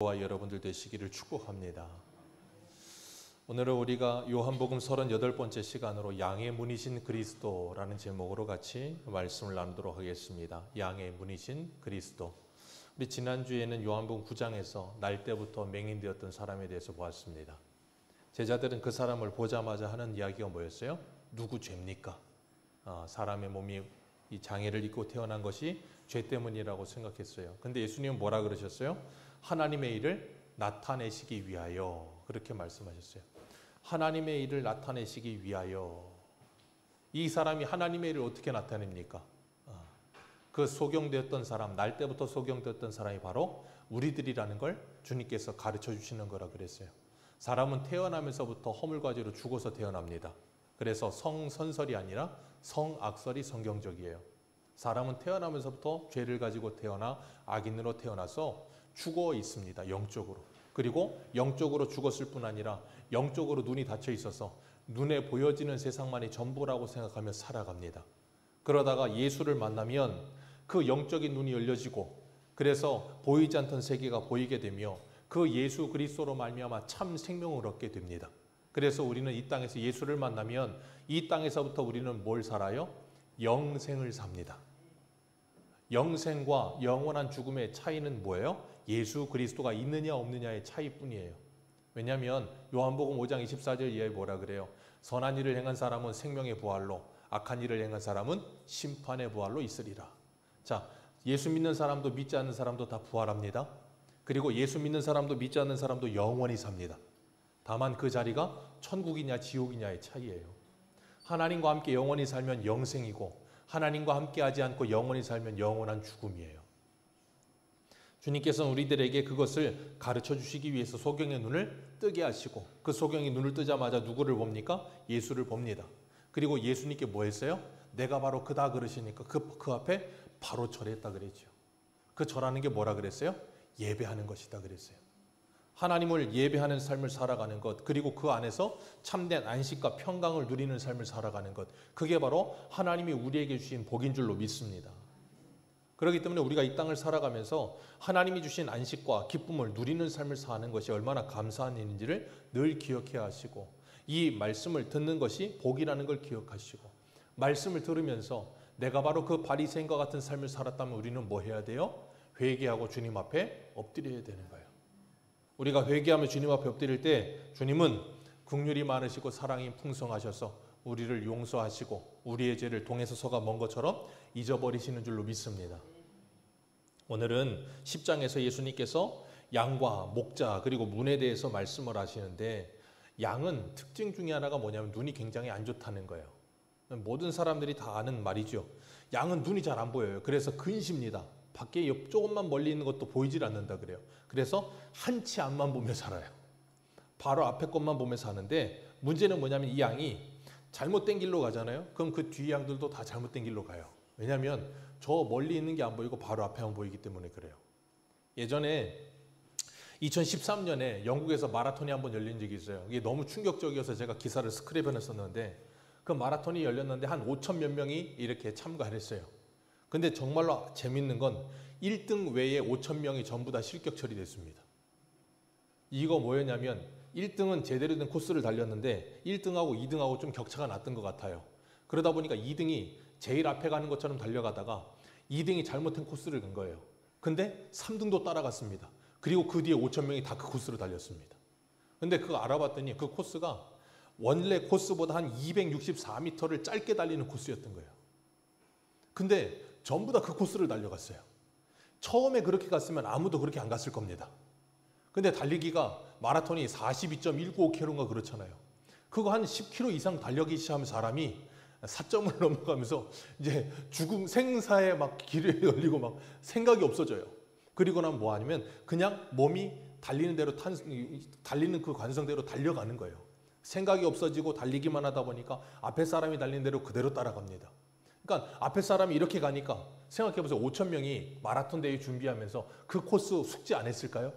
와 여러분들 되시기를 축복합니다. 오늘은 우리가 요한복음 38번째 시간으로 양의 문이신 그리스도라는 제목으로 같이 말씀을 나누도록 하겠습니다. 양의 문이신 그리스도. 우리 지난주에는 요한복음 9장에서 날 때부터 맹인되었던 사람에 대해서 보았습니다. 제자들은 그 사람을 보자마자 하는 이야기가 뭐였어요? 누구 죄입니까? 사람의 몸이 이 장애를 입고 태어난 것이 죄 때문이라고 생각했어요. 근데 예수님은 뭐라 그러셨어요? 하나님의 일을 나타내시기 위하여, 그렇게 말씀하셨어요. 하나님의 일을 나타내시기 위하여. 이 사람이 하나님의 일을 어떻게 나타냅니까? 그 소경되었던 사람, 날 때부터 소경되었던 사람이 바로 우리들이라는 걸 주님께서 가르쳐 주시는 거라 그랬어요. 사람은 태어나면서부터 허물과 죄로 죽어서 태어납니다. 그래서 성선설이 아니라 성악설이 성경적이에요. 사람은 태어나면서부터 죄를 가지고 태어나 악인으로 태어나서 죽어 있습니다. 영적으로. 그리고 영적으로 죽었을 뿐 아니라 영적으로 눈이 닫혀 있어서 눈에 보여지는 세상만이 전부라고 생각하며 살아갑니다. 그러다가 예수를 만나면 그 영적인 눈이 열려지고, 그래서 보이지 않던 세계가 보이게 되며 그 예수 그리스도로 말미암아 참 생명을 얻게 됩니다. 그래서 우리는 이 땅에서 예수를 만나면 이 땅에서부터 우리는 뭘 살아요? 영생을 삽니다. 영생과 영원한 죽음의 차이는 뭐예요? 예수 그리스도가 있느냐 없느냐의 차이뿐이에요. 왜냐하면 요한복음 5장 24절 이하에 뭐라 그래요? 선한 일을 행한 사람은 생명의 부활로, 악한 일을 행한 사람은 심판의 부활로 있으리라. 자, 예수 믿는 사람도 믿지 않는 사람도 다 부활합니다. 그리고 예수 믿는 사람도 믿지 않는 사람도 영원히 삽니다. 다만 그 자리가 천국이냐 지옥이냐의 차이예요. 하나님과 함께 영원히 살면 영생이고, 하나님과 함께 하지 않고 영원히 살면 영원한 죽음이에요. 주님께서는 우리들에게 그것을 가르쳐 주시기 위해서 소경의 눈을 뜨게 하시고, 그 소경이 눈을 뜨자마자 누구를 봅니까? 예수를 봅니다. 그리고 예수님께 뭐 했어요? 내가 바로 그다 그러시니까 그 앞에 바로 절했다 그랬죠. 그 절하는 게 뭐라 그랬어요? 예배하는 것이다 그랬어요. 하나님을 예배하는 삶을 살아가는 것, 그리고 그 안에서 참된 안식과 평강을 누리는 삶을 살아가는 것, 그게 바로 하나님이 우리에게 주신 복인 줄로 믿습니다. 그렇기 때문에 우리가 이 땅을 살아가면서 하나님이 주신 안식과 기쁨을 누리는 삶을 사는 것이 얼마나 감사한 일인지를 늘 기억해야 하시고, 이 말씀을 듣는 것이 복이라는 걸 기억하시고, 말씀을 들으면서 내가 바로 그 바리새인과 같은 삶을 살았다면 우리는 뭐 해야 돼요? 회개하고 주님 앞에 엎드려야 되는 거예요. 우리가 회개하며 주님 앞에 엎드릴 때 주님은 긍휼이 많으시고 사랑이 풍성하셔서 우리를 용서하시고 우리의 죄를 동에서 서가 먼 것처럼 잊어버리시는 줄로 믿습니다. 오늘은 10장에서 예수님께서 양과 목자 그리고 문에 대해서 말씀을 하시는데, 양은 특징 중에 하나가 뭐냐면 눈이 굉장히 안 좋다는 거예요. 모든 사람들이 다 아는 말이죠. 양은 눈이 잘 안 보여요. 그래서 근시입니다. 밖에 조금만 멀리 있는 것도 보이질 않는다 그래요. 그래서 한 치 앞만 보며 살아요. 바로 앞에 것만 보며 사는데, 문제는 뭐냐면 이 양이 잘못된 길로 가잖아요. 그럼 그 뒤 양들도 다 잘못된 길로 가요. 왜냐하면 저 멀리 있는 게 안 보이고 바로 앞에만 보이기 때문에 그래요. 예전에 2013년에 영국에서 마라톤이 한번 열린 적이 있어요. 이게 너무 충격적이어서 제가 기사를 스크랩해놨었는데, 그 마라톤이 열렸는데 한 5천 몇 명이 이렇게 참가를 했어요. 근데 정말로 재밌는 건 1등 외에 5천 명이 전부 다 실격 처리됐습니다. 이거 뭐였냐면 1등은 제대로 된 코스를 달렸는데 1등하고 2등하고 좀 격차가 났던 것 같아요. 그러다 보니까 2등이 제일 앞에 가는 것처럼 달려가다가 2등이 잘못된 코스를 간 거예요. 근데 3등도 따라갔습니다. 그리고 그 뒤에 5천 명이 다 그 코스로 달렸습니다. 근데 그거 알아봤더니 그 코스가 원래 코스보다 한 264m를 짧게 달리는 코스였던 거예요. 근데 전부 다 그 코스를 달려갔어요. 처음에 그렇게 갔으면 아무도 그렇게 안 갔을 겁니다. 근데 달리기가 마라톤이 42.195km인가 그렇잖아요. 그거 한 10km 이상 달리기 시작하면 사람이 4점을 넘어가면서 이제 죽음 생사에 막 길에 열리고 막 생각이 없어져요. 그리고 나면 뭐 하냐면 그냥 몸이 달리는 대로 달리는 그 관성대로 달려가는 거예요. 생각이 없어지고 달리기만 하다 보니까 앞에 사람이 달리는 대로 그대로 따라갑니다. 그러니까 앞에 사람이 이렇게 가니까 생각해보세요. 5천 명이 마라톤 대회 준비하면서 그 코스 숙지 안 했을까요?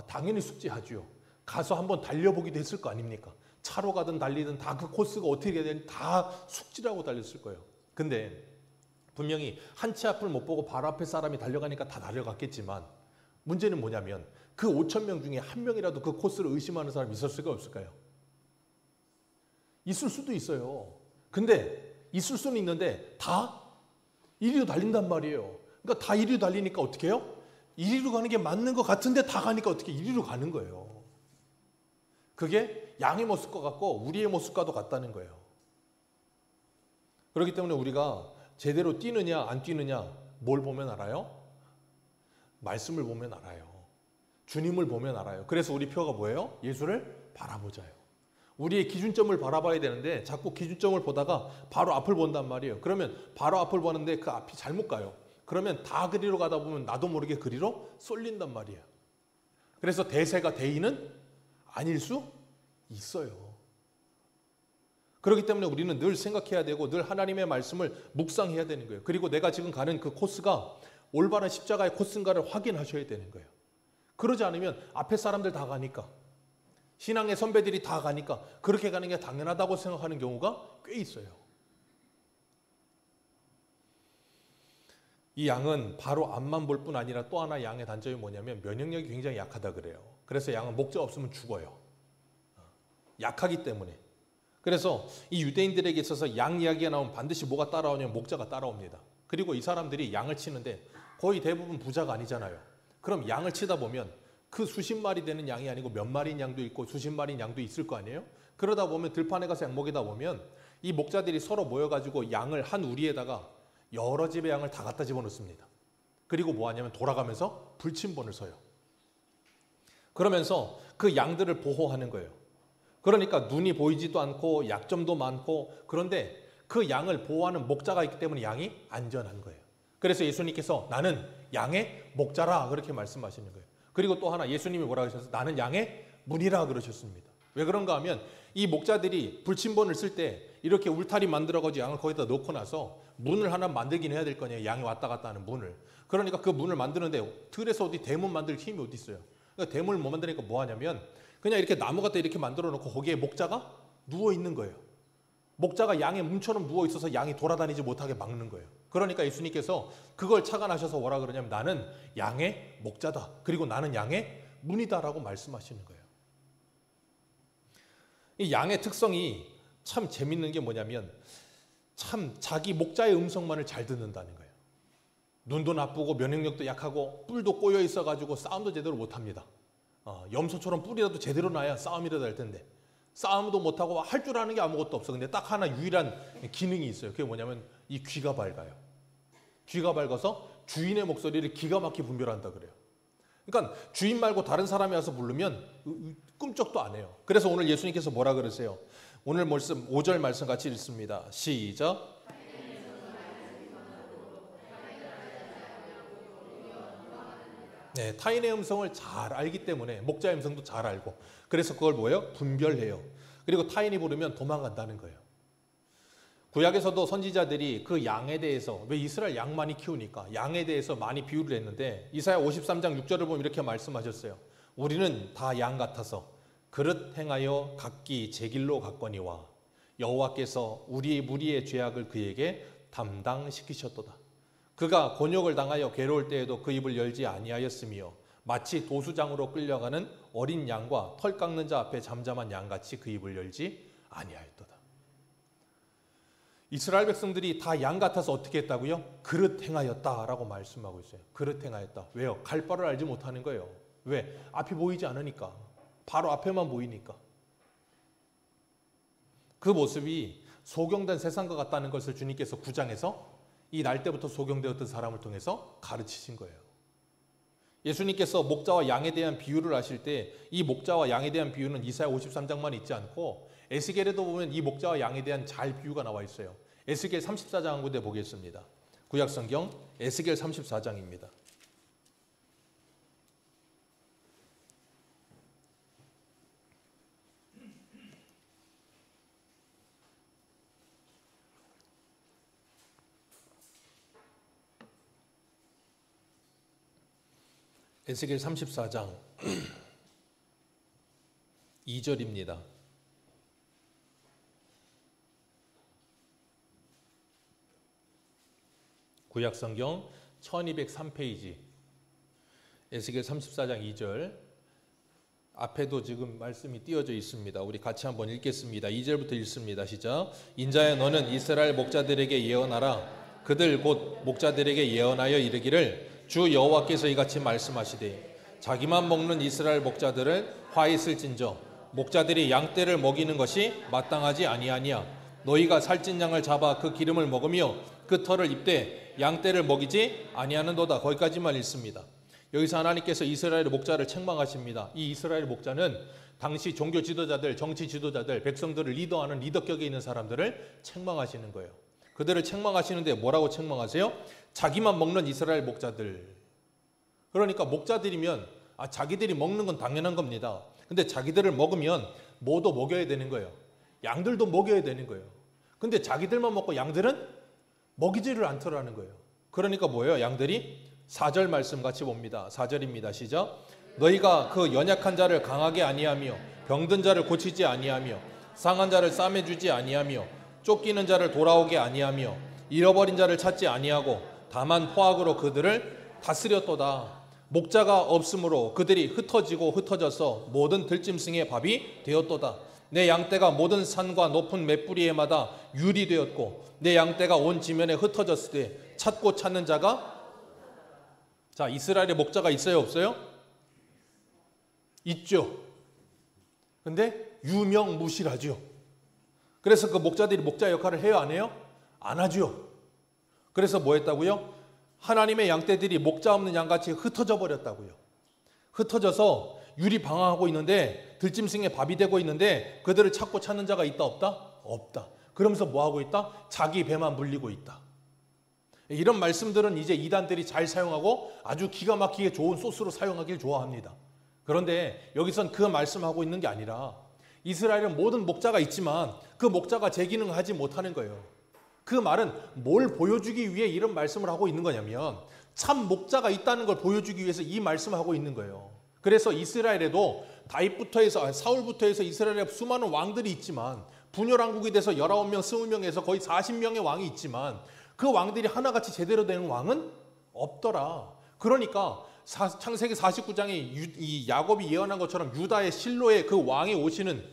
당연히 숙지하죠. 가서 한번 달려보기도 했을 거 아닙니까? 차로 가든 달리든 다 그 코스가 어떻게 되든 다 숙지라고 달렸을 거예요. 근데 분명히 한 치 앞을 못 보고 바로 앞에 사람이 달려가니까 다 달려갔겠지만 문제는 뭐냐면 그 5천 명 중에 한 명이라도 그 코스를 의심하는 사람이 있었을까요? 없을까요? 있을 수도 있어요. 근데 있을 수는 있는데 다 이리로 달린단 말이에요. 그러니까 다 이리로 달리니까 어떻게 해요? 이리로 가는 게 맞는 것 같은데 다 가니까 어떻게 이리로 가는 거예요. 그게 양의 모습과 같고 우리의 모습과도 같다는 거예요. 그렇기 때문에 우리가 제대로 뛰느냐 안 뛰느냐 뭘 보면 알아요? 말씀을 보면 알아요. 주님을 보면 알아요. 그래서 우리 표가 뭐예요? 예수를 바라보자요. 우리의 기준점을 바라봐야 되는데 자꾸 기준점을 보다가 바로 앞을 본단 말이에요. 그러면 바로 앞을 보는데 그 앞이 잘못 가요. 그러면 다 그리로 가다 보면 나도 모르게 그리로 쏠린단 말이에요. 그래서 대세가 대인은 아닐 수 있어요. 그렇기 때문에 우리는 늘 생각해야 되고 늘 하나님의 말씀을 묵상해야 되는 거예요. 그리고 내가 지금 가는 그 코스가 올바른 십자가의 코스인가를 확인하셔야 되는 거예요. 그러지 않으면 앞에 사람들 다 가니까 신앙의 선배들이 다 가니까 그렇게 가는 게 당연하다고 생각하는 경우가 꽤 있어요. 이 양은 바로 앞만 볼 뿐 아니라 또 하나 양의 단점이 뭐냐면 면역력이 굉장히 약하다 그래요. 그래서 양은 목자 없으면 죽어요. 약하기 때문에. 그래서 이 유대인들에게 있어서 양 이야기가 나오면 반드시 뭐가 따라오냐면 목자가 따라옵니다. 그리고 이 사람들이 양을 치는데 거의 대부분 부자가 아니잖아요. 그럼 양을 치다 보면 그 수십 마리 되는 양이 아니고 몇 마리인 양도 있고 수십 마리인 양도 있을 거 아니에요? 그러다 보면 들판에 가서 양 먹이다 보면 이 목자들이 서로 모여가지고 양을 한 우리에다가 여러 집의 양을 다 갖다 집어넣습니다. 그리고 뭐 하냐면 돌아가면서 불침번을 서요. 그러면서 그 양들을 보호하는 거예요. 그러니까 눈이 보이지도 않고 약점도 많고 그런데 그 양을 보호하는 목자가 있기 때문에 양이 안전한 거예요. 그래서 예수님께서 나는 양의 목자라 그렇게 말씀하시는 거예요. 그리고 또 하나 예수님이 뭐라고 하셨어요? 나는 양의 문이라 그러셨습니다. 왜 그런가 하면 이 목자들이 불침번을 쓸 때 이렇게 울타리 만들어가지고 양을 거기다 넣고 나서 문을 하나 만들긴 해야 될 거 아니에요. 양이 왔다 갔다 하는 문을. 그러니까 그 문을 만드는데 들에서 어디 대문 만들 힘이 어디 있어요. 그러니까 대문을 못 만드니까 뭐 하냐면 그냥 이렇게 나무 갖다 이렇게 만들어 놓고 거기에 목자가 누워 있는 거예요. 목자가 양의 문처럼 누워 있어서 양이 돌아다니지 못하게 막는 거예요. 그러니까 예수님께서 그걸 착안하셔서 뭐라 그러냐면 나는 양의 목자다. 그리고 나는 양의 문이다라고 말씀하시는 거예요. 이 양의 특성이 참 재밌는 게 뭐냐면 참 자기 목자의 음성만을 잘 듣는다는 거예요. 눈도 나쁘고 면역력도 약하고 뿔도 꼬여 있어가지고 싸움도 제대로 못합니다. 염소처럼 뿔이라도 제대로 나야 싸움이라도 할 텐데 싸움도 못하고 할 줄 아는 게 아무것도 없어. 근데 딱 하나 유일한 기능이 있어요. 그게 뭐냐면 이 귀가 밝아요. 귀가 밝아서 주인의 목소리를 기가 막히게 분별한다 그래요. 그러니까 주인 말고 다른 사람이 와서 부르면 꿈쩍도 안 해요. 그래서 오늘 예수님께서 뭐라 그러세요? 오늘 말씀 5절 말씀 같이 읽습니다. 시작. 네, 타인의 음성을 잘 알기 때문에 목자의 음성도 잘 알고 그래서 그걸 뭐예요? 분별해요. 그리고 타인이 부르면 도망간다는 거예요. 구약에서도 선지자들이 그 양에 대해서 왜 이스라엘 양 많이 키우니까 양에 대해서 많이 비유를 했는데 이사야 53장 6절을 보면 이렇게 말씀하셨어요. 우리는 다 양 같아서 그릇 행하여 각기 제 길로 갔거니와 여호와께서 우리의 무리의 죄악을 그에게 담당시키셨도다. 그가 곤욕을 당하여 괴로울 때에도 그 입을 열지 아니하였으며 마치 도수장으로 끌려가는 어린 양과 털 깎는 자 앞에 잠잠한 양같이 그 입을 열지 아니하였도다. 이스라엘 백성들이 다 양 같아서 어떻게 했다고요? 그릇 행하였다라고 말씀하고 있어요. 그릇 행하였다. 왜요? 갈 바를 알지 못하는 거예요. 왜? 앞이 보이지 않으니까. 바로 앞에만 보이니까. 그 모습이 소경된 세상과 같다는 것을 주님께서 9장에서 이 날 때부터 소경되었던 사람을 통해서 가르치신 거예요. 예수님께서 목자와 양에 대한 비유를 하실 때 이 목자와 양에 대한 비유는 이사야 53장만 있지 않고 에스겔에도 보면 이 목자와 양에 대한 잘 비유가 나와 있어요. 에스겔 34장 한 군데 보겠습니다. 구약성경 에스겔 34장입니다. 에스겔 34장 2절입니다. 구약성경 1203페이지 에스겔 34장 2절. 앞에도 지금 말씀이 띄어져 있습니다. 우리 같이 한번 읽겠습니다. 2절부터 읽습니다. 시작. 인자야 너는 이스라엘 목자들에게 예언하라. 그들 곧 목자들에게 예언하여 이르기를 주 여호와께서 이같이 말씀하시되 자기만 먹는 이스라엘 목자들을 화 있을진저 목자들이 양떼를 먹이는 것이 마땅하지 아니하니야. 너희가 살찐 양을 잡아 그 기름을 먹으며 그 털을 입되 양떼를 먹이지 아니하는도다. 거기까지만 읽습니다. 여기서 하나님께서 이스라엘의 목자를 책망하십니다. 이 이스라엘 목자는 당시 종교 지도자들, 정치 지도자들, 백성들을 리더하는 리더격에 있는 사람들을 책망하시는 거예요. 그들을 책망하시는데 뭐라고 책망하세요? 자기만 먹는 이스라엘 목자들. 그러니까 목자들이면 자기들이 먹는 건 당연한 겁니다. 근데 자기들을 먹으면 뭐도 먹여야 되는 거예요. 양들도 먹여야 되는 거예요. 근데 자기들만 먹고 양들은 먹이지를 않더라는 거예요. 그러니까 뭐예요? 양들이 4절 말씀 같이 봅니다. 4절입니다. 시작. 너희가 그 연약한 자를 강하게 아니하며 병든 자를 고치지 아니하며 상한 자를 싸매주지 아니하며 쫓기는 자를 돌아오게 아니하며 잃어버린 자를 찾지 아니하고 다만 포악으로 그들을 다스렸도다. 목자가 없으므로 그들이 흩어지고 흩어져서 모든 들짐승의 밥이 되었도다. 내 양떼가 모든 산과 높은 맷뿌리에마다 율이 되었고 내 양떼가 온 지면에 흩어졌을 때 찾고 찾는 자가 자, 이스라엘에 목자가 있어요, 없어요? 있죠. 근데 유명무실하죠. 그래서 그 목자들이 목자 역할을 해요, 안 해요? 안 하죠. 그래서 뭐 했다고요? 하나님의 양떼들이 목자 없는 양같이 흩어져 버렸다고요. 흩어져서 율이 방황하고 있는데 들짐승의 밥이 되고 있는데 그들을 찾고 찾는 자가 있다, 없다? 없다. 그러면서 뭐 하고 있다? 자기 배만 물리고 있다. 이런 말씀들은 이제 이단들이 잘 사용하고 아주 기가 막히게 좋은 소스로 사용하길 좋아합니다. 그런데 여기선 그 말씀하고 있는 게 아니라 이스라엘은 모든 목자가 있지만 그 목자가 제 기능을 하지 못하는 거예요. 그 말은 뭘 보여주기 위해 이런 말씀을 하고 있는 거냐면 참 목자가 있다는 걸 보여주기 위해서 이 말씀을 하고 있는 거예요. 그래서 이스라엘에도 다윗부터 해서 사울부터 해서 이스라엘에 수많은 왕들이 있지만 분열왕국이 돼서 19명, 20명에서 거의 40명의 왕이 있지만 그 왕들이 하나같이 제대로 된 왕은 없더라. 그러니까 창세기 49장에 이 야곱이 예언한 것처럼 유다의 실로의 그 왕이 오시는,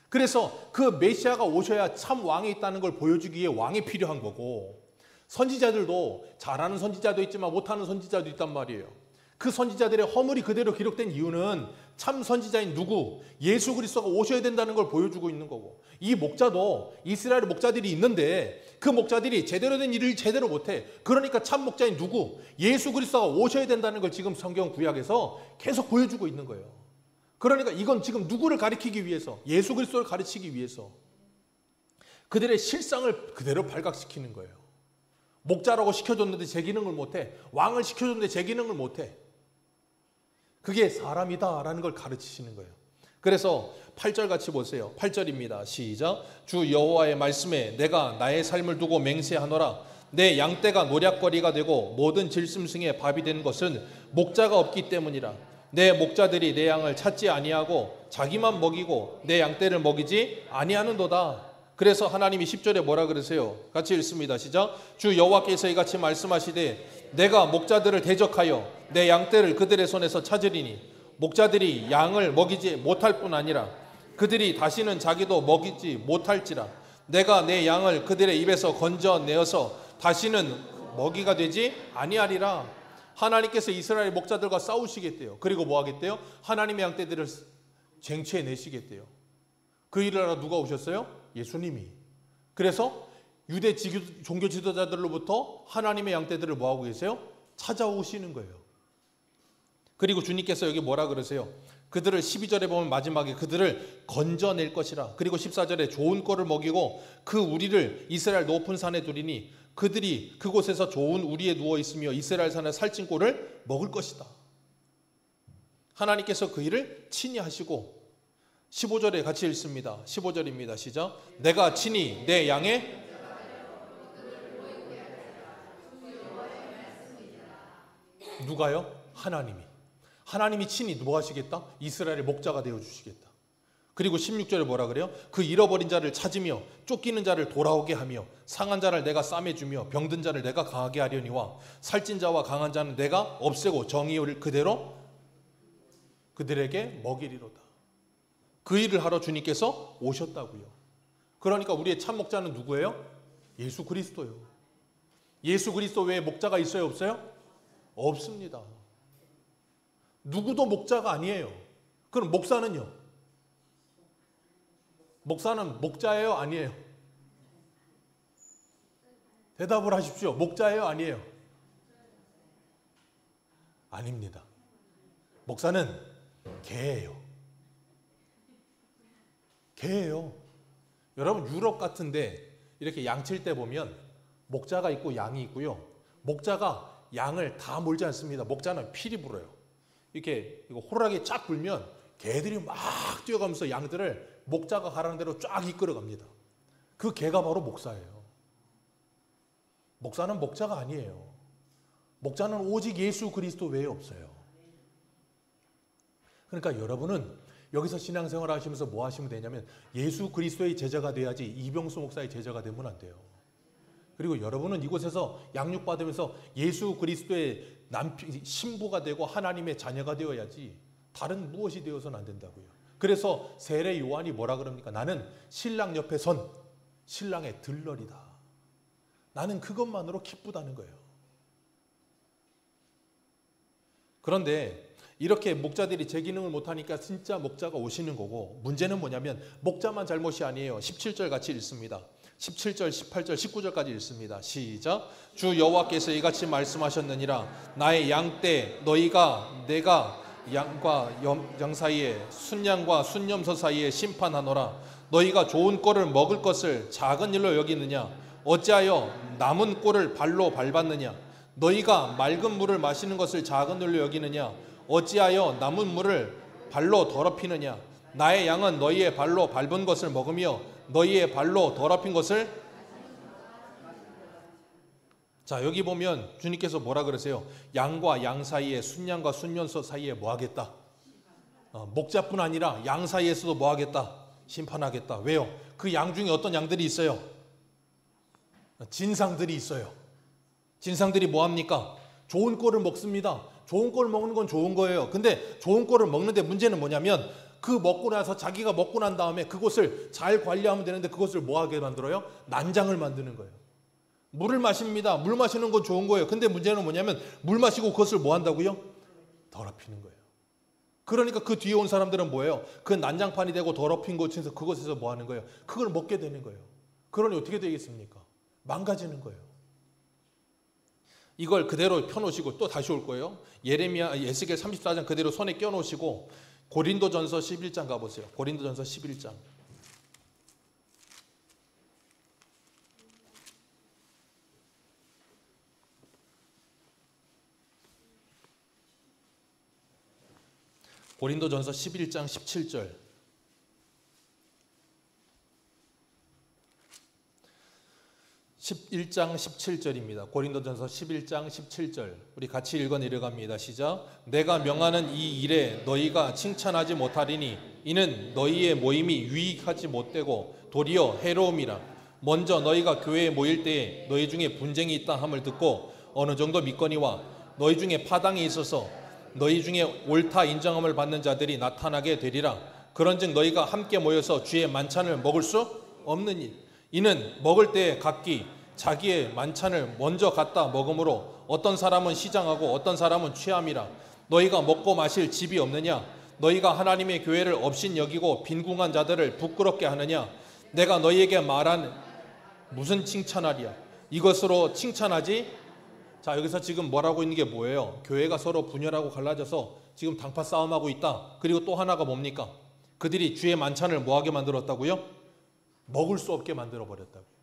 그래서 그 메시아가 오셔야 참 왕이 있다는 걸 보여주기 위해 왕이 필요한 거고, 선지자들도 잘하는 선지자도 있지만 못하는 선지자도 있단 말이에요. 그 선지자들의 허물이 그대로 기록된 이유는 참 선지자인 누구? 예수 그리스도가 오셔야 된다는 걸 보여주고 있는 거고, 이 목자도 이스라엘 목자들이 있는데 그 목자들이 제대로 된 일을 제대로 못해. 그러니까 참 목자인 누구? 예수 그리스도가 오셔야 된다는 걸 지금 성경 구약에서 계속 보여주고 있는 거예요. 그러니까 이건 지금 누구를 가리키기 위해서? 예수 그리스도를 가르치기 위해서 그들의 실상을 그대로 발각시키는 거예요. 목자라고 시켜줬는데 제 기능을 못해. 왕을 시켜줬는데 제 기능을 못해. 그게 사람이다라는 걸 가르치시는 거예요. 그래서 8절 같이 보세요. 8절입니다. 시작. 주 여호와의 말씀에 내가 나의 삶을 두고 맹세하노라. 내 양떼가 노략거리가 되고 모든 질짐승의 밥이 된 것은 목자가 없기 때문이라. 내 목자들이 내 양을 찾지 아니하고 자기만 먹이고 내 양떼를 먹이지 아니하는도다. 그래서 하나님이 10절에 뭐라 그러세요? 같이 읽습니다. 시작. 주 여호와께서 이같이 말씀하시되 내가 목자들을 대적하여 내 양떼를 그들의 손에서 찾으리니 목자들이 양을 먹이지 못할 뿐 아니라 그들이 다시는 자기도 먹이지 못할지라. 내가 내 양을 그들의 입에서 건져내어서 다시는 먹이가 되지 아니하리라. 하나님께서 이스라엘 목자들과 싸우시겠대요. 그리고 뭐 하겠대요? 하나님의 양떼들을 쟁취해내시겠대요. 그 일을 하러 누가 오셨어요? 예수님이. 그래서 유대 종교 지도자들로부터 하나님의 양떼들을 뭐 하고 계세요? 찾아오시는 거예요. 그리고 주님께서 여기 뭐라 그러세요? 그들을 12절에 보면 마지막에 그들을 건져낼 것이라. 그리고 14절에 좋은 꼴을 먹이고 그 우리를 이스라엘 높은 산에 두리니 그들이 그곳에서 좋은 우리에 누워 있으며 이스라엘 산의 살찐 꼴을 먹을 것이다. 하나님께서 그 일을 친히 하시고 15절에 같이 읽습니다. 15절입니다. 시작. 내가 친히 내 양의 누가요? 하나님이 친히 뭐 하시겠다? 이스라엘의 목자가 되어주시겠다. 그리고 16절에 뭐라 그래요? 그 잃어버린 자를 찾으며 쫓기는 자를 돌아오게 하며 상한 자를 내가 싸매주며 병든 자를 내가 강하게 하려니와 살찐 자와 강한 자는 내가 없애고 정의를 그대로 그들에게 먹이리로다. 그 일을 하러 주님께서 오셨다고요. 그러니까 우리의 참 목자는 누구예요? 예수 그리스도요. 예수 그리스도 외에 목자가 있어요, 없어요? 없습니다. 누구도 목자가 아니에요. 그럼 목사는요? 목사는 목자예요, 아니에요? 대답을 하십시오. 목자예요, 아니에요? 아닙니다. 목사는 개예요. 개예요. 여러분 유럽 같은데 이렇게 양칠 때 보면 목자가 있고 양이 있고요. 목자가 양을 다 몰지 않습니다. 목자는 피리 불어요. 이렇게 이거 호루라기 쫙 불면 개들이 막 뛰어가면서 양들을 목자가 가라는 대로 쫙 이끌어갑니다. 그 개가 바로 목사예요. 목사는 목자가 아니에요. 목자는 오직 예수 그리스도 외에 없어요. 그러니까 여러분은 여기서 신앙생활 하시면서 뭐 하시면 되냐면 예수 그리스도의 제자가 돼야지 이병수 목사의 제자가 되면 안 돼요. 그리고 여러분은 이곳에서 양육받으면서 예수 그리스도의 신부가 되고 하나님의 자녀가 되어야지 다른 무엇이 되어서는 안 된다고요. 그래서 세례 요한이 뭐라 그럽니까? 나는 신랑 옆에 선 신랑의 들러리다. 나는 그것만으로 기쁘다는 거예요. 그런데 이렇게 목자들이 제 기능을 못하니까 진짜 목자가 오시는 거고, 문제는 뭐냐면 목자만 잘못이 아니에요. 17절 같이 읽습니다. 17절, 18절, 19절까지 읽습니다. 시작. 주 여호와께서 이같이 말씀하셨느니라. 나의 양 때 너희가 내가 양과 양 사이에 순양과 순염소 사이에 심판하노라. 너희가 좋은 꼴을 먹을 것을 작은 일로 여기느냐? 어찌하여 남은 꼴을 발로 밟았느냐? 너희가 맑은 물을 마시는 것을 작은 일로 여기느냐? 어찌하여 남은 물을 발로 더럽히느냐? 나의 양은 너희의 발로 밟은 것을 먹으며 너희의 발로 더럽힌 것을. 자, 여기 보면 주님께서 뭐라 그러세요? 양과 양 사이에, 순양과 순염소 사이에 뭐 하겠다? 목자뿐 아니라 양 사이에서도 뭐 하겠다? 심판하겠다. 왜요? 그 양 중에 어떤 양들이 있어요? 진상들이 있어요. 진상들이 뭐 합니까? 좋은 꼴을 먹습니다. 좋은 꼴을 먹는 건 좋은 거예요. 근데 좋은 꼴을 먹는데 문제는 뭐냐면 그 먹고 나서 자기가 먹고 난 다음에 그것을 잘 관리하면 되는데 그것을 뭐 하게 만들어요? 난장을 만드는 거예요. 물을 마십니다. 물 마시는 건 좋은 거예요. 근데 문제는 뭐냐면 물 마시고 그것을 뭐 한다고요? 더럽히는 거예요. 그러니까 그 뒤에 온 사람들은 뭐예요? 그 난장판이 되고 더럽힌 곳에서 그것에서 뭐 하는 거예요? 그걸 먹게 되는 거예요. 그러니 어떻게 되겠습니까? 망가지는 거예요. 이걸 그대로 펴놓으시고 또 다시 올 거예요. 에스겔 34장 그대로 손에 껴놓으시고 고린도전서 11장 가보세요. 고린도전서 11장. 고린도전서 11장 17절. 11장 17절입니다. 고린도전서 11장 17절. 우리 같이 읽어 내려갑니다. 시작. 내가 명하는 이 일에 너희가 칭찬하지 못하리니 이는 너희의 모임이 유익하지 못되고 도리어 해로움이라. 먼저 너희가 교회에 모일 때에 너희 중에 분쟁이 있다 함을 듣고 어느 정도 믿거니와 너희 중에 파당이 있어서 너희 중에 옳다 인정함을 받는 자들이 나타나게 되리라. 그런즉 너희가 함께 모여서 주의 만찬을 먹을 수 없느니 이는 먹을 때에 각기 자기의 만찬을 먼저 갖다 먹으므로 어떤 사람은 시장하고 어떤 사람은 취함이라. 너희가 먹고 마실 집이 없느냐? 너희가 하나님의 교회를 업신 여기고 빈궁한 자들을 부끄럽게 하느냐? 내가 너희에게 말한 무슨 칭찬하리야? 이것으로 칭찬하지. 자, 여기서 지금 뭐라고 있는 게 뭐예요? 교회가 서로 분열하고 갈라져서 지금 당파 싸움하고 있다. 그리고 또 하나가 뭡니까? 그들이 주의 만찬을 뭐하게 만들었다고요? 먹을 수 없게 만들어버렸다고요.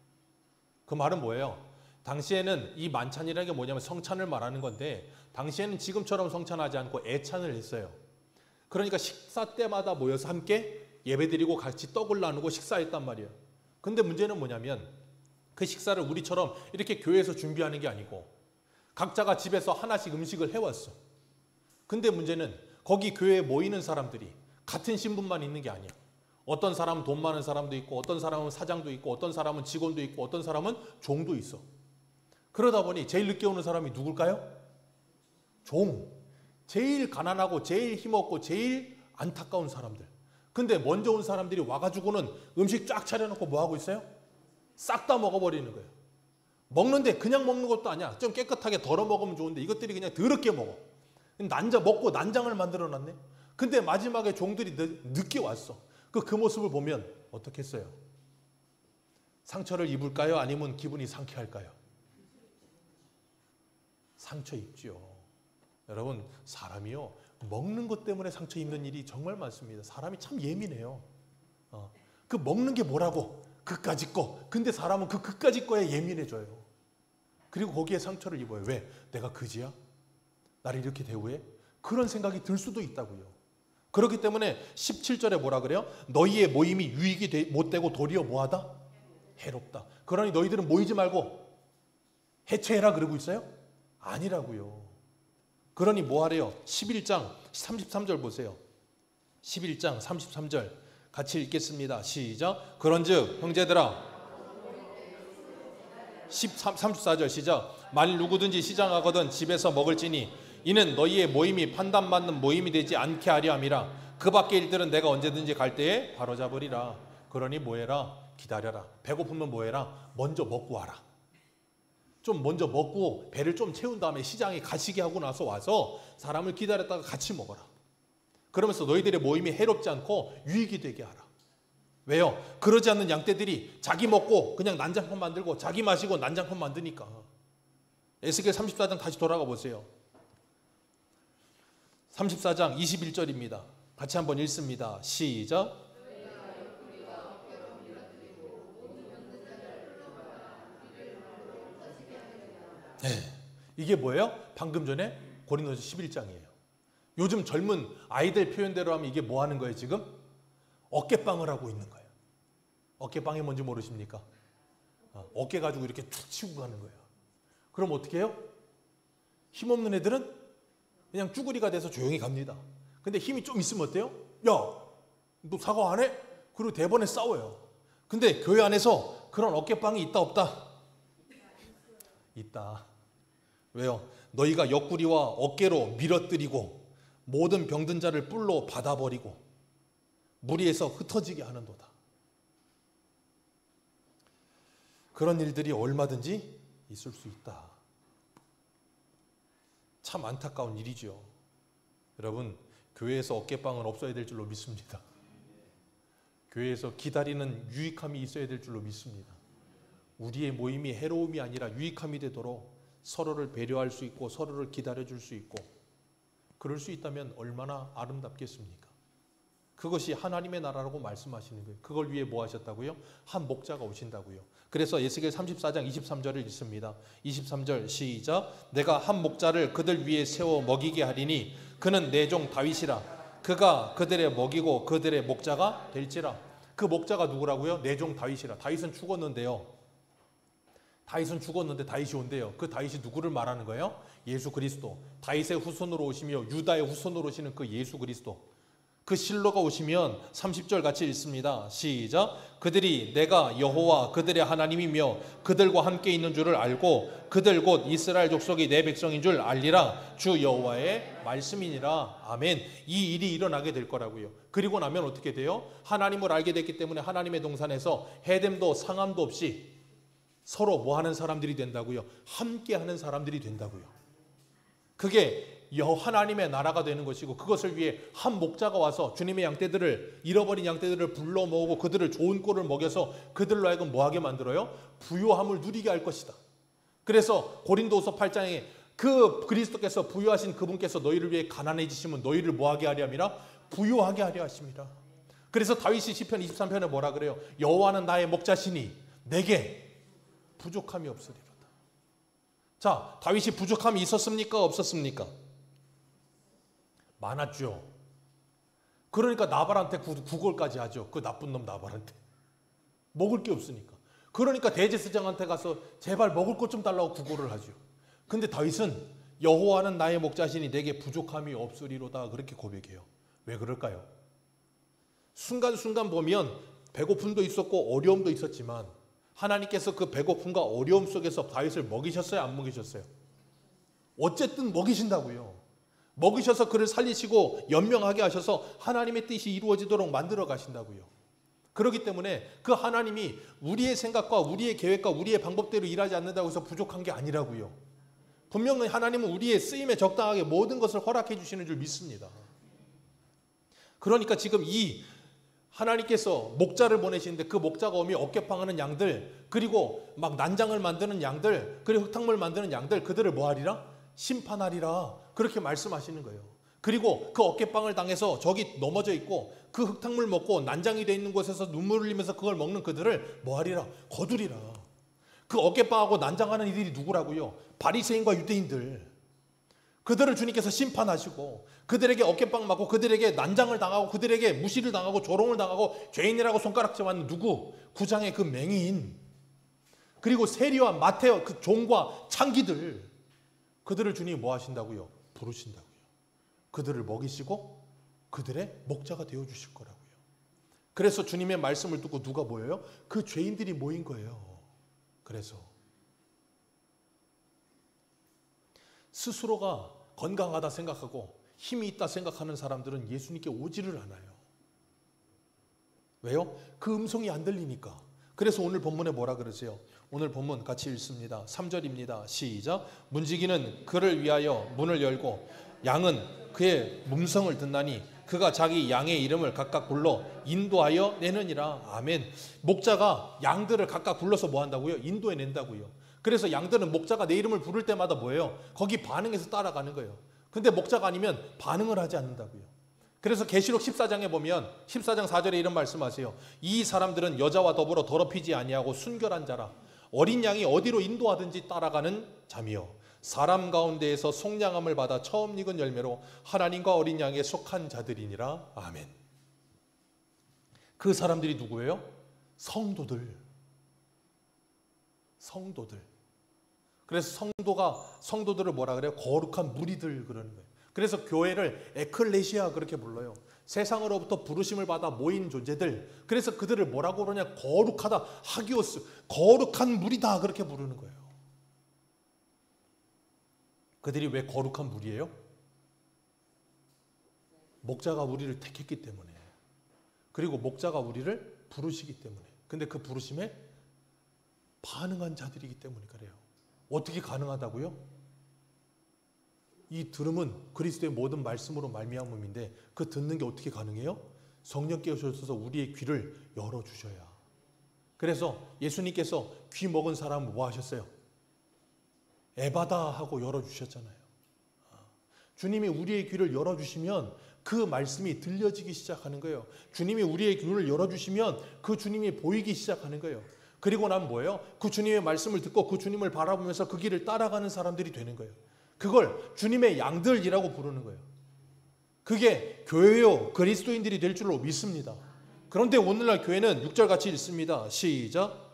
그 말은 뭐예요? 당시에는 이 만찬이라는 게 뭐냐면 성찬을 말하는 건데 당시에는 지금처럼 성찬하지 않고 애찬을 했어요. 그러니까 식사 때마다 모여서 함께 예배드리고 같이 떡을 나누고 식사했단 말이에요. 근데 문제는 뭐냐면 그 식사를 우리처럼 이렇게 교회에서 준비하는 게 아니고 각자가 집에서 하나씩 음식을 해왔어. 근데 문제는 거기 교회에 모이는 사람들이 같은 신분만 있는 게 아니야. 어떤 사람은 돈 많은 사람도 있고 어떤 사람은 사장도 있고 어떤 사람은 직원도 있고 어떤 사람은 종도 있어. 그러다 보니 제일 늦게 오는 사람이 누굴까요? 종. 제일 가난하고 제일 힘없고 제일 안타까운 사람들. 근데 먼저 온 사람들이 와가지고는 음식 쫙 차려놓고 뭐 하고 있어요? 싹 다 먹어버리는 거예요. 먹는데 그냥 먹는 것도 아니야. 좀 깨끗하게 덜어 먹으면 좋은데 이것들이 그냥 더럽게 먹어. 먹고 난장을 만들어놨네. 근데 마지막에 종들이 늦게 왔어. 그 모습을 보면 어떻겠어요? 상처를 입을까요? 아니면 기분이 상쾌할까요? 상처 입죠. 여러분, 사람이요, 먹는 것 때문에 상처 입는 일이 정말 많습니다. 사람이 참 예민해요. 그 먹는 게 뭐라고? 그까짓 거. 근데 사람은 그 그까짓 거에 예민해져요. 그리고 거기에 상처를 입어요. 왜? 내가 그지야? 나를 이렇게 대우해? 그런 생각이 들 수도 있다고요. 그렇기 때문에 17절에 뭐라 그래요? 너희의 모임이 유익이 못되고 도리어 뭐하다? 해롭다. 그러니 너희들은 모이지 말고 해체해라 그러고 있어요? 아니라고요. 그러니 뭐 하래요? 11장 33절 보세요. 11장 33절 같이 읽겠습니다. 시작. 그런즉 형제들아, 34절 시작. 만일 누구든지 시장하거든 집에서 먹을지니 이는 너희의 모임이 판단받는 모임이 되지 않게 하려 함이라. 그 밖의 일들은 내가 언제든지 갈 때에 바로잡으리라. 그러니 뭐해라? 기다려라. 배고프면 뭐해라? 먼저 먹고 와라. 좀 먼저 먹고 배를 좀 채운 다음에 시장에 가시게 하고 나서 와서 사람을 기다렸다가 같이 먹어라. 그러면서 너희들의 모임이 해롭지 않고 유익이 되게 하라. 왜요? 그러지 않는 양떼들이 자기 먹고 그냥 난장판 만들고 자기 마시고 난장판 만드니까. 에스겔 34장 다시 돌아가 보세요. 34장 21절입니다. 같이 한번 읽습니다. 시작. 네, 이게 뭐예요? 방금 전에 고린도서 11장이에요. 요즘 젊은 아이들 표현대로 하면 이게 뭐 하는 거예요 지금? 어깨빵을 하고 있는 거예요. 어깨빵이 뭔지 모르십니까? 어깨 가지고 이렇게 툭 치고 가는 거예요. 그럼 어떻게 해요? 힘없는 애들은 그냥 쭈구리가 돼서 조용히 갑니다. 근데 힘이 좀 있으면 어때요? 야, 너 사과 안 해? 그리고 대번에 싸워요. 근데 교회 안에서 그런 어깨빵이 있다 없다? 있다. 왜요? 너희가 옆구리와 어깨로 밀어뜨리고 모든 병든 자를 뿔로 받아버리고 무리에서 흩어지게 하는도다. 그런 일들이 얼마든지 있을 수 있다. 참 안타까운 일이죠. 여러분, 교회에서 어깨빵은 없어야 될 줄로 믿습니다. 교회에서 기다리는 유익함이 있어야 될 줄로 믿습니다. 우리의 모임이 해로움이 아니라 유익함이 되도록 서로를 배려할 수 있고 서로를 기다려줄 수 있고 그럴 수 있다면 얼마나 아름답겠습니까? 그것이 하나님의 나라라고 말씀하시는 거예요. 그걸 위해 뭐 하셨다고요? 한 목자가 오신다고요. 그래서 에스겔 34장 23절을 읽습니다. 23절 시작. 내가 한 목자를 그들 위에 세워 먹이게 하리니 그는 내 종 다윗이라. 그가 그들의 먹이고 그들의 목자가 될지라. 그 목자가 누구라고요? 내 종 다윗이라. 다윗은 죽었는데요. 다윗은 죽었는데 다윗이 온대요. 그 다윗이 누구를 말하는 거예요? 예수 그리스도. 다윗의 후손으로 오시며 유다의 후손으로 오시는 그 예수 그리스도. 그 실로가 오시면 30절 같이 읽습니다. 시작. 그들이 내가 여호와 그들의 하나님이며 그들과 함께 있는 줄을 알고 그들 곧 이스라엘 족속이 내 백성인 줄 알리라. 주 여호와의 말씀이니라. 아멘. 이 일이 일어나게 될 거라고요. 그리고 나면 어떻게 돼요? 하나님을 알게 됐기 때문에 하나님의 동산에서 해됨도 상함도 없이 서로 뭐 하는 사람들이 된다고요? 함께 하는 사람들이 된다고요. 그게 하나님의 나라가 되는 것이고 그것을 위해 한 목자가 와서 주님의 양떼들을 잃어버린 양떼들을 불러 모으고 그들을 좋은 꼴을 먹여서 그들로 하여금 뭐하게 만들어요? 부요함을 누리게 할 것이다. 그래서 고린도후서 8장에 그 그리스도께서 부요하신 그분께서 너희를 위해 가난해지시면 너희를 뭐하게 하려 함이라? 부요하게 하려 하십니다. 그래서 다윗이 시편 23편에 뭐라 그래요? 여호와는 나의 목자시니 내게 부족함이 없으리로다. 자, 다윗이 부족함이 있었습니까? 없었습니까? 많았죠. 그러니까 나발한테 구걸까지 하죠. 그 나쁜 놈 나발한테. 먹을 게 없으니까. 그러니까 대제사장한테 가서 제발 먹을 것 좀 달라고 구걸을 하죠. 근데 다윗은 여호와는 나의 목자시니 내게 부족함이 없으리로다 그렇게 고백해요. 왜 그럴까요? 순간순간 보면 배고픔도 있었고 어려움도 있었지만 하나님께서 그 배고픔과 어려움 속에서 다윗을 먹이셨어요? 안 먹이셨어요? 어쨌든 먹이신다고요. 먹이셔서 그를 살리시고 연명하게 하셔서 하나님의 뜻이 이루어지도록 만들어 가신다고요. 그렇기 때문에 그 하나님이 우리의 생각과 우리의 계획과 우리의 방법대로 일하지 않는다고 해서 부족한 게 아니라고요. 분명히 하나님은 우리의 쓰임에 적당하게 모든 것을 허락해 주시는 줄 믿습니다. 그러니까 지금 이 하나님께서 목자를 보내시는데 그 목자가 오면 어깨빵하는 양들, 그리고 막 난장을 만드는 양들, 그리고 흙탕물 만드는 양들, 그들을 뭐 하리라? 심판하리라. 그렇게 말씀하시는 거예요. 그리고 그 어깨빵을 당해서 저기 넘어져 있고 그 흙탕물 먹고 난장이 돼 있는 곳에서 눈물을 흘리면서 그걸 먹는 그들을 뭐 하리라? 거두리라. 그 어깨빵하고 난장하는 이들이 누구라고요? 바리새인과 유대인들. 그들을 주님께서 심판하시고 그들에게 어깨빵 맞고 그들에게 난장을 당하고 그들에게 무시를 당하고 조롱을 당하고 죄인이라고 손가락질 받는 누구? 구장의 그 맹인, 그리고 세리와 마태와 그 종과 창기들, 그들을 주님이 뭐 하신다고요? 부르신다고요. 그들을 먹이시고 그들의 목자가 되어주실 거라고요. 그래서 주님의 말씀을 듣고 누가 모여요? 그 죄인들이 모인 거예요. 그래서 스스로가 건강하다 생각하고 힘이 있다 생각하는 사람들은 예수님께 오지를 않아요. 왜요? 그 음성이 안 들리니까. 그래서 오늘 본문에 뭐라 그러세요? 오늘 본문 같이 읽습니다. 3절입니다. 시작. 문지기는 그를 위하여 문을 열고 양은 그의 음성을 듣나니 그가 자기 양의 이름을 각각 불러 인도하여 내느니라. 아멘. 목자가 양들을 각각 불러서 뭐 한다고요? 인도해 낸다고요. 그래서 양들은 목자가 내 이름을 부를 때마다 뭐예요? 거기 반응해서 따라가는 거예요. 근데 목자가 아니면 반응을 하지 않는다고요. 그래서 계시록 14장에 보면 14장 4절에 이런 말씀하세요. 이 사람들은 여자와 더불어 더럽히지 아니하고 순결한 자라. 어린 양이 어디로 인도하든지 따라가는 자며 사람 가운데에서 속량함을 받아 처음 익은 열매로 하나님과 어린 양에 속한 자들이니라. 아멘. 그 사람들이 누구예요? 성도들. 성도들. 그래서 성도들을 뭐라 그래요? 거룩한 무리들 그러는 거예요. 그래서 교회를 에클레시아 그렇게 불러요. 세상으로부터 부르심을 받아 모인 존재들. 그래서 그들을 뭐라고 그러냐? 거룩하다. 하기오스. 거룩한 무리다 그렇게 부르는 거예요. 그들이 왜 거룩한 무리예요? 목자가 우리를 택했기 때문에. 그리고 목자가 우리를 부르시기 때문에. 근데 그 부르심에 반응한 자들이기 때문에 그래요. 어떻게 가능하다고요? 이 들음은 그리스도의 모든 말씀으로 말미암음인데 그 듣는 게 어떻게 가능해요? 성령께서 오셔서 우리의 귀를 열어주셔야. 그래서 예수님께서 귀 먹은 사람은 뭐 하셨어요? 에바다 하고 열어주셨잖아요. 주님이 우리의 귀를 열어주시면 그 말씀이 들려지기 시작하는 거예요. 주님이 우리의 귀를 열어주시면 그 주님이 보이기 시작하는 거예요. 그리고 난 뭐예요? 그 주님의 말씀을 듣고 그 주님을 바라보면서 그 길을 따라가는 사람들이 되는 거예요. 그걸 주님의 양들이라고 부르는 거예요. 그게 교회요 그리스도인들이 될 줄로 믿습니다. 그런데 오늘날 교회는 6절 같이 읽습니다. 시작.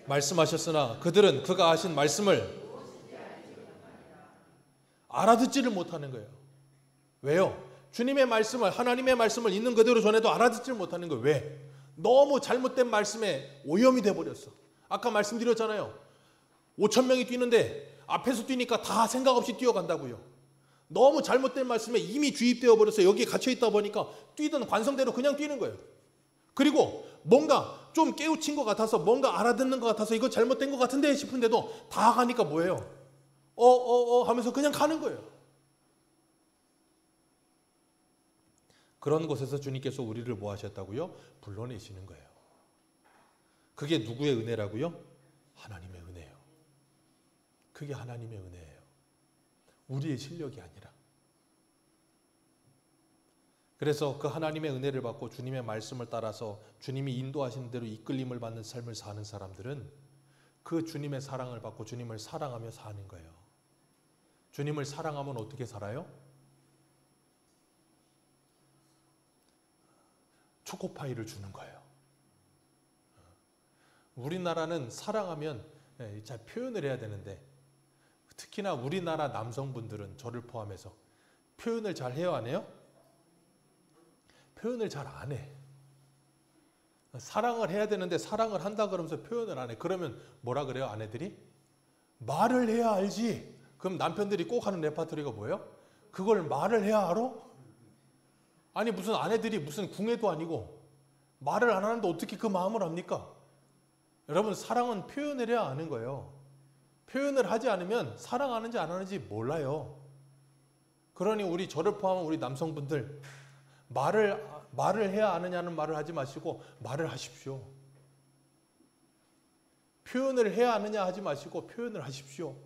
말씀하셨으나 그들은 그가 하신 말씀을 알아듣지를 못하는 거예요. 왜요? 주님의 말씀을, 하나님의 말씀을 있는 그대로 전해도 알아듣지를 못하는 거예요. 왜? 너무 잘못된 말씀에 오염이 돼버렸어. 아까 말씀드렸잖아요. 5,000명이 뛰는데 앞에서 뛰니까 다 생각 없이 뛰어간다고요. 너무 잘못된 말씀에 이미 주입되어 버려서 여기에 갇혀있다 보니까 뛰던 관성대로 그냥 뛰는 거예요. 그리고 뭔가 좀 깨우친 것 같아서 뭔가 알아듣는 것 같아서 이거 잘못된 것 같은데 싶은데도 다 가니까 뭐예요? 하면서 그냥 가는 거예요. 그런 곳에서 주님께서 우리를 뭐 하셨다고요? 불러내시는 거예요. 그게 누구의 은혜라고요? 하나님의 은혜예요. 그게 하나님의 은혜예요. 우리의 실력이 아니라. 그래서 그 하나님의 은혜를 받고 주님의 말씀을 따라서 주님이 인도하시는 대로 이끌림을 받는 삶을 사는 사람들은 그 주님의 사랑을 받고 주님을 사랑하며 사는 거예요. 주님을 사랑하면 어떻게 살아요? 초코파이를 주는 거예요. 우리나라는 사랑하면 잘 표현을 해야 되는데 특히나 우리나라 남성분들은 저를 포함해서 표현을 잘 해요, 안 해요? 표현을 잘 안 해. 사랑을 해야 되는데 사랑을 한다 그러면서 표현을 안 해. 그러면 뭐라 그래요, 아내들이? 말을 해야 알지. 그럼 남편들이 꼭 하는 레파토리가 뭐예요? 그걸 말을 해야 알아? 아니 무슨 아내들이 무슨 궁예도 아니고 말을 안 하는데 어떻게 그 마음을 압니까? 여러분 사랑은 표현을 해야 아는 거예요. 표현을 하지 않으면 사랑하는지 안 하는지 몰라요. 그러니 우리 저를 포함한 우리 남성분들 말을 해야 아느냐는 말을 하지 마시고 말을 하십시오. 표현을 해야 아느냐 하지 마시고 표현을 하십시오.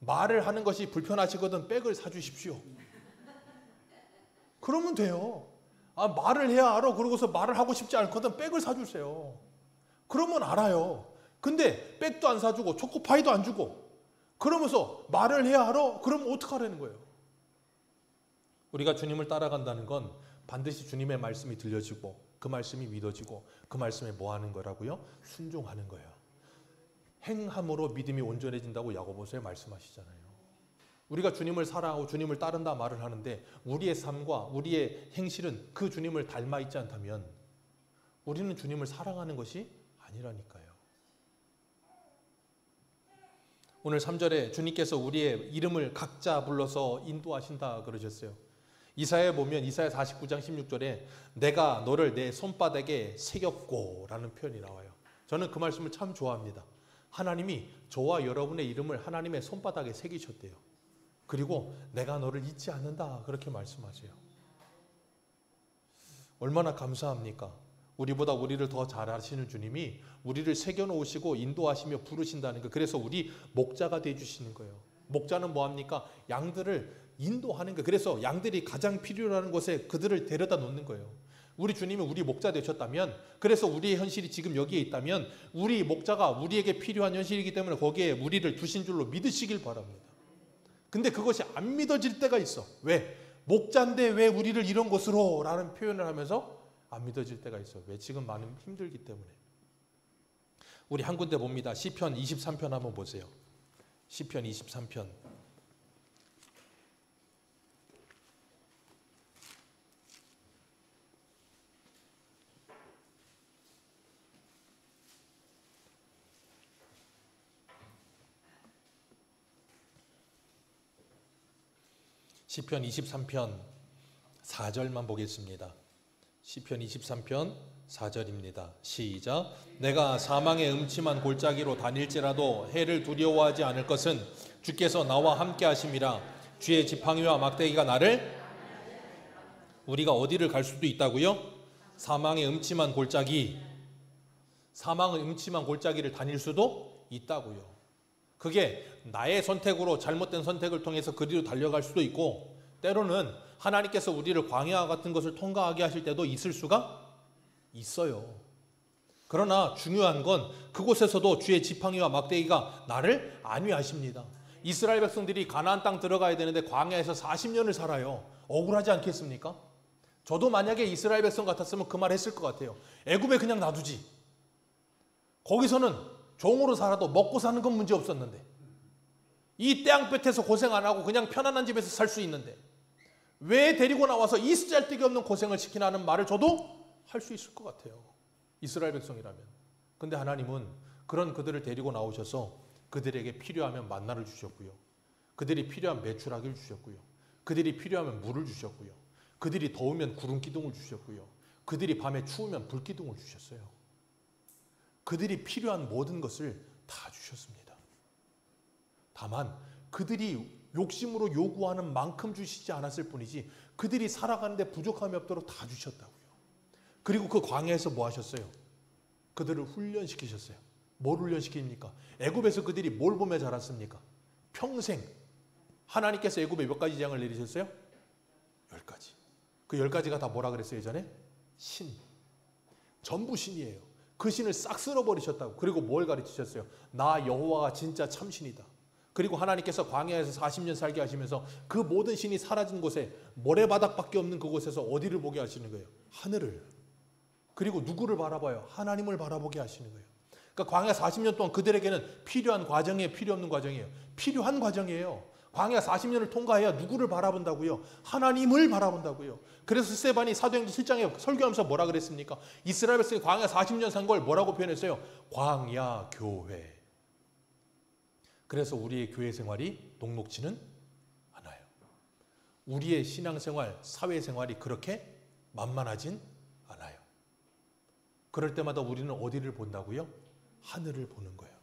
말을 하는 것이 불편하시거든 백을 사주십시오. 그러면 돼요. 말을 해야 알아. 그러고서 말을 하고 싶지 않거든 백을 사주세요. 그러면 알아요. 근데 백도 안 사주고 초코파이도 안 주고 그러면서 말을 해야 알아? 그러면 어떡하라는 거예요? 우리가 주님을 따라간다는 건 반드시 주님의 말씀이 들려지고 그 말씀이 믿어지고 그 말씀에 뭐 하는 거라고요? 순종하는 거예요. 행함으로 믿음이 온전해진다고 야고보서에 말씀하시잖아요. 우리가 주님을 사랑하고 주님을 따른다 말을 하는데 우리의 삶과 우리의 행실은 그 주님을 닮아 있지 않다면 우리는 주님을 사랑하는 것이 아니라니까요. 오늘 3절에 주님께서 우리의 이름을 각자 불러서 인도하신다 그러셨어요. 이사야에 보면 이사야 49장 16절에 내가 너를 내 손바닥에 새겼고 라는 표현이 나와요. 저는 그 말씀을 참 좋아합니다. 하나님이 저와 여러분의 이름을 하나님의 손바닥에 새기셨대요. 그리고 내가 너를 잊지 않는다 그렇게 말씀하세요. 얼마나 감사합니까? 우리보다 우리를 더 잘 아시는 주님이 우리를 새겨놓으시고 인도하시며 부르신다는 거. 그래서 우리 목자가 되어주시는 거예요. 목자는 뭐합니까? 양들을 인도하는 거예요. 그래서 양들이 가장 필요로 하는 곳에 그들을 데려다 놓는 거예요. 우리 주님이 우리 목자 되셨다면, 그래서 우리의 현실이 지금 여기에 있다면 우리 목자가 우리에게 필요한 현실이기 때문에 거기에 우리를 두신 줄로 믿으시길 바랍니다. 근데 그것이 안 믿어질 때가 있어. 왜? 목자인데 왜 우리를 이런 곳으로 라는 표현을 하면서 안 믿어질 때가 있어. 왜? 지금 많은 힘들기 때문에. 우리 한 군데 봅니다. 시편 23편 한번 보세요. 시편 23편. 시편 23편 4절만 보겠습니다. 시편 23편 4절입니다. 시작. 내가 사망의 음침한 골짜기로 다닐지라도 해를 두려워하지 않을 것은 주께서 나와 함께 하심이라. 주의 지팡이와 막대기가 나를. 우리가 어디를 갈 수도 있다고요? 사망의 음침한 골짜기. 사망의 음침한 골짜기를 다닐 수도 있다고요. 그게 나의 선택으로 잘못된 선택을 통해서 그리로 달려갈 수도 있고, 때로는 하나님께서 우리를 광야 같은 것을 통과하게 하실 때도 있을 수가 있어요. 그러나 중요한 건 그곳에서도 주의 지팡이와 막대기가 나를 안위하십니다. 이스라엘 백성들이 가나안 땅 들어가야 되는데 광야에서 40년을 살아요. 억울하지 않겠습니까? 저도 만약에 이스라엘 백성 같았으면 그 말 했을 것 같아요. 애굽에 그냥 놔두지. 거기서는 종으로 살아도 먹고 사는 건 문제 없었는데, 이 땅끝에서 고생 안 하고 그냥 편안한 집에서 살 수 있는데 왜 데리고 나와서 이 쓰잘데기 없는 고생을 시키나 하는 말을 저도 할 수 있을 것 같아요. 이스라엘 백성이라면. 근데 하나님은 그런 그들을 데리고 나오셔서 그들에게 필요하면 만나를 주셨고요. 그들이 필요한 메추라기를 주셨고요. 그들이 필요하면 물을 주셨고요. 그들이 더우면 구름 기둥을 주셨고요. 그들이 밤에 추우면 불 기둥을 주셨어요. 그들이 필요한 모든 것을 다 주셨습니다. 다만 그들이 욕심으로 요구하는 만큼 주시지 않았을 뿐이지 그들이 살아가는데 부족함이 없도록 다 주셨다고요. 그리고 그 광야에서 뭐 하셨어요? 그들을 훈련시키셨어요. 뭘 훈련시킵니까? 애굽에서 그들이 뭘 보며 자랐습니까? 평생. 하나님께서 애굽에 몇 가지 재앙을 내리셨어요? 10가지. 그 10가지가 다 뭐라 그랬어요 예전에? 신. 전부 신이에요. 그 신을 싹 쓸어버리셨다고. 그리고 뭘 가르치셨어요? 나 여호와가 진짜 참신이다. 그리고 하나님께서 광야에서 40년 살게 하시면서 그 모든 신이 사라진 곳에 모래바닥밖에 없는 그곳에서 어디를 보게 하시는 거예요? 하늘을. 그리고 누구를 바라봐요? 하나님을 바라보게 하시는 거예요. 그러니까 광야 40년 동안 그들에게는 필요한 과정이에요? 필요 없는 과정이에요? 필요한 과정이에요. 광야 40년을 통과해야 누구를 바라본다고요? 하나님을 바라본다고요. 그래서 스데반이 사도행전 7장에 설교하면서 뭐라 그랬습니까? 이스라엘 백성이 광야 40년 산 걸 뭐라고 표현했어요? 광야 교회. 그래서 우리의 교회 생활이 녹록지는 않아요. 우리의 신앙생활, 사회생활이 그렇게 만만하진 않아요. 그럴 때마다 우리는 어디를 본다고요? 하늘을 보는 거예요.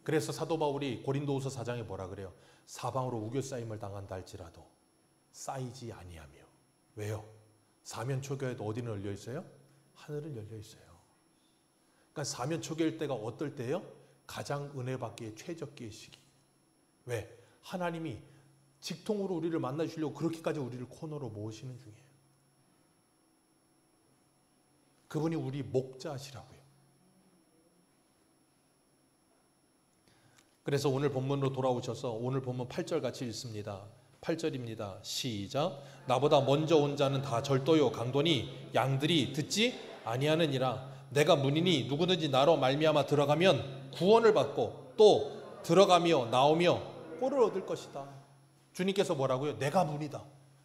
그래서 사도 바울이 고린도후서 4장에 뭐라 그래요? 사방으로 우겨싸임을 당한다 할지라도 쌓이지 아니하며. 왜요? 사면초교에도 어디는 열려 있어요? 하늘은 열려 있어요. 그러니까 사면초교일 때가 어떨 때예요? 가장 은혜 받기에 최적기의 시기. 왜? 하나님이 직통으로 우리를 만나주시려고 그렇게까지 우리를 코너로 모으시는 중이에요. 그분이 우리 목자시라고요. 그래서 오늘 본문으로 돌아오셔서 오늘 본문 8절 같이 읽습니다. 8절입니다. 시작. 나보다 먼저 온 자는 다 절도요 강도니 양들이 듣지 아니하느니라. 내가 문이니 누구든지 나로 말미암아 들어가면 구원을 받고 또 들어가며 나오며 꼴을 얻을 것이다. 주님께서 뭐라고요? 내가 문이다.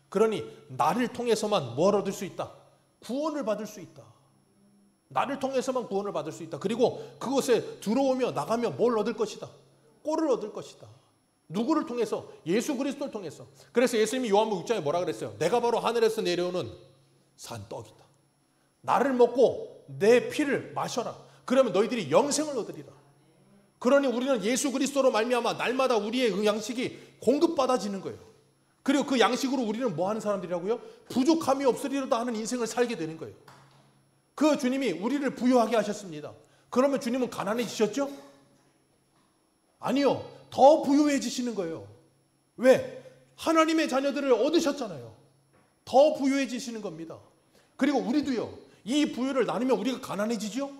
그러니 나를 통해서만 뭘 얻을 수 있다? 구원을 받을 수 있다. 나를 통해서만 구원을 받을 수 있다. 그리고 그곳에 들어오며 나가며 뭘 얻을 것이다? 꼴을 얻을 것이다. 누구를 통해서? 예수 그리스도를 통해서. 그래서 예수님이 요한복음 6장에 뭐라 그랬어요? 내가 바로 하늘에서 내려오는 산떡이다. 나를 먹고 내 피를 마셔라. 그러면 너희들이 영생을 얻으리라. 그러니 우리는 예수 그리스도로 말미암아 날마다 우리의 양식이 공급받아지는 거예요. 그리고 그 양식으로 우리는 뭐 하는 사람들이라고요? 부족함이 없으리로다 하는 인생을 살게 되는 거예요. 그 주님이 우리를 부유하게 하셨습니다. 그러면 주님은 가난해지셨죠? 아니요. 더 부유해지시는 거예요. 왜? 하나님의 자녀들을 얻으셨잖아요. 더 부유해지시는 겁니다. 그리고 우리도요. 이 부유를 나누면 우리가 가난해지죠?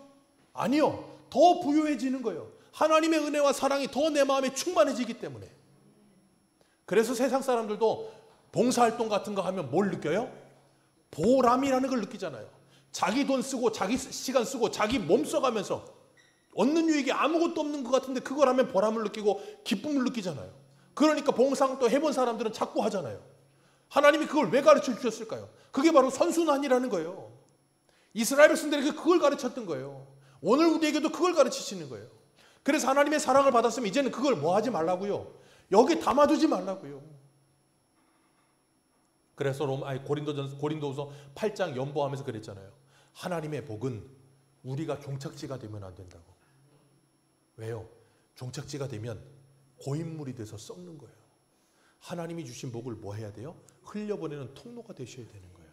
아니요. 더 부유해지는 거예요. 하나님의 은혜와 사랑이 더 내 마음에 충만해지기 때문에. 그래서 세상 사람들도 봉사활동 같은 거 하면 뭘 느껴요? 보람이라는 걸 느끼잖아요. 자기 돈 쓰고 자기 시간 쓰고 자기 몸 써가면서 얻는 유익이 아무것도 없는 것 같은데 그걸 하면 보람을 느끼고 기쁨을 느끼잖아요. 그러니까 봉사활동 해본 사람들은 자꾸 하잖아요. 하나님이 그걸 왜 가르쳐 주셨을까요? 그게 바로 선순환이라는 거예요. 이스라엘 백성들에게 그걸 가르쳤던 거예요. 오늘 우리에게도 그걸 가르치시는 거예요. 그래서 하나님의 사랑을 받았으면 이제는 그걸 뭐 하지 말라고요? 여기 담아두지 말라고요. 그래서 고린도후서 8장 연보하면서 그랬잖아요. 하나님의 복은 우리가 종착지가 되면 안 된다고. 왜요? 종착지가 되면 고인물이 돼서 썩는 거예요. 하나님이 주신 복을 뭐 해야 돼요? 흘려보내는 통로가 되셔야 되는 거예요.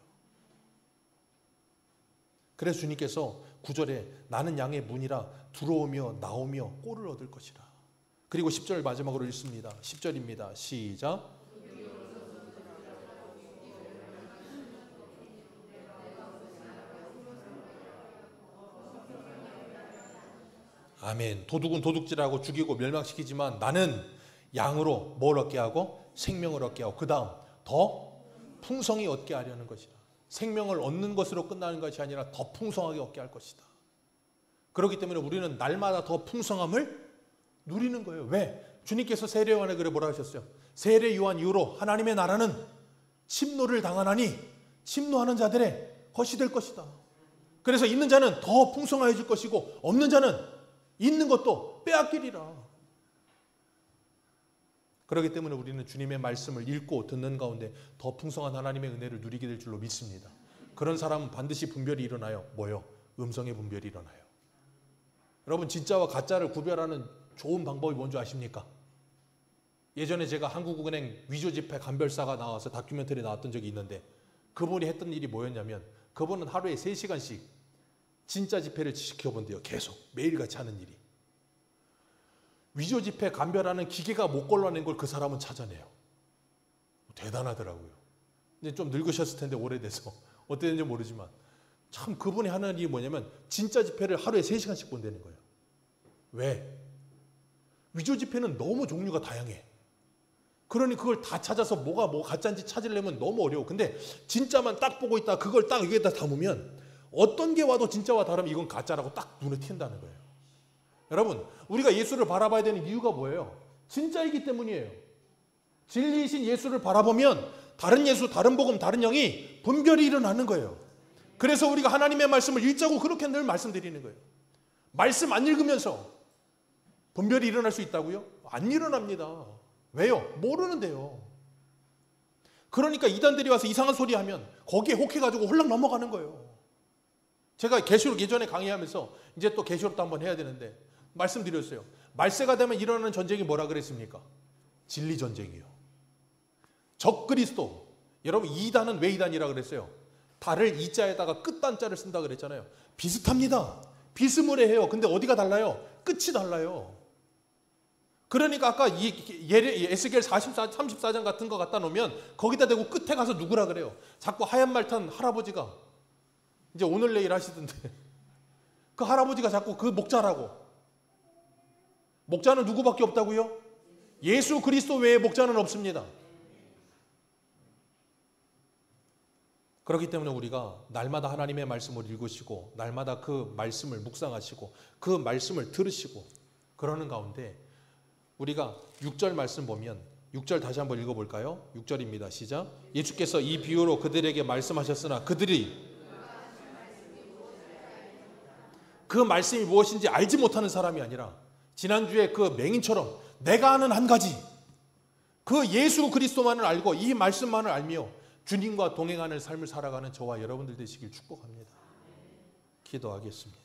그래서 주님께서 9절에 나는 양의 문이라 들어오며 나오며 꼴을 얻을 것이라. 그리고 10절 마지막으로 읽습니다. 10절입니다. 시작. 아멘. 도둑은 도둑질하고 죽이고 멸망시키지만 나는 양으로 뭘 얻게 하고 생명을 얻게 하고 그 다음 더 풍성히 얻게 하려는 것이다. 생명을 얻는 것으로 끝나는 것이 아니라 더 풍성하게 얻게 할 것이다. 그렇기 때문에 우리는 날마다 더 풍성함을 누리는 거예요. 왜? 주님께서 세례 요한의 글에 뭐라 하셨어요? 세례 요한 이후로 하나님의 나라는 침노를 당하나니 침노하는 자들의 것이 될 것이다. 그래서 있는 자는 더 풍성해질 것이고 없는 자는 있는 것도 빼앗기리라. 그렇기 때문에 우리는 주님의 말씀을 읽고 듣는 가운데 더 풍성한 하나님의 은혜를 누리게 될 줄로 믿습니다. 그런 사람은 반드시 분별이 일어나요. 뭐요? 음성의 분별이 일어나요. 여러분 진짜와 가짜를 구별하는 좋은 방법이 뭔지 아십니까? 예전에 제가 한국은행 위조지폐 감별사가 나와서 다큐멘터리 나왔던 적이 있는데 그분이 했던 일이 뭐였냐면 그분은 하루에 3시간씩 진짜 지폐를 지켜본대요. 계속 매일같이 하는 일이. 위조지폐 감별하는 기계가 못 걸러낸 걸 그 사람은 찾아내요. 대단하더라고요. 근데 좀 늙으셨을 텐데 오래돼서 어떻게 되는지 모르지만 참 그분이 하는 일이 뭐냐면 진짜 지폐를 하루에 3시간씩 본다는 거예요. 왜? 위조지폐는 너무 종류가 다양해. 그러니 그걸 다 찾아서 뭐가 가짜인지 찾으려면 너무 어려워. 근데 진짜만 딱 보고 있다 그걸 딱 여기에다 담으면 어떤 게 와도 진짜와 다르면 이건 가짜라고 딱 눈에 띈다는 거예요. 여러분 우리가 예수를 바라봐야 되는 이유가 뭐예요? 진짜이기 때문이에요. 진리이신 예수를 바라보면 다른 예수, 다른 복음, 다른 영이 분별이 일어나는 거예요. 그래서 우리가 하나님의 말씀을 읽자고 그렇게 늘 말씀드리는 거예요. 말씀 안 읽으면서 분별이 일어날 수 있다고요? 안 일어납니다. 왜요? 모르는데요. 그러니까 이단들이 와서 이상한 소리 하면 거기에 혹해가지고 홀랑 넘어가는 거예요. 제가 계시록 예전에 강의하면서 이제 또 계시록도 한번 해야 되는데 말씀드렸어요. 말세가 되면 일어나는 전쟁이 뭐라 그랬습니까? 진리 전쟁이요. 적 그리스도. 여러분 이단은 왜 이단이라 그랬어요? 달을 이자에다가 끝단자를 쓴다 그랬잖아요. 비슷합니다. 비스무리해요. 근데 어디가 달라요? 끝이 달라요. 그러니까 아까 에스겔 34장 같은 거 갖다 놓으면 거기다 대고 끝에 가서 누구라 그래요? 자꾸 하얀 말 탄 할아버지가 이제 오늘 내일 하시던데 그 할아버지가 자꾸 그 목자라고. 목자는 누구밖에 없다고요? 예수 그리스도 외에 목자는 없습니다. 그렇기 때문에 우리가 날마다 하나님의 말씀을 읽으시고 날마다 그 말씀을 묵상하시고 그 말씀을 들으시고 그러는 가운데 우리가 6절 말씀 보면 6절 다시 한번 읽어볼까요? 6절입니다. 시작. 예수께서 이 비유로 그들에게 말씀하셨으나 그들이 그 말씀이 무엇인지 알지 못하는 사람이 아니라 지난주에 그 맹인처럼 내가 아는 한 가지 그 예수 그리스도만을 알고 이 말씀만을 알며 주님과 동행하는 삶을 살아가는 저와 여러분들 되시길 축복합니다. 기도하겠습니다.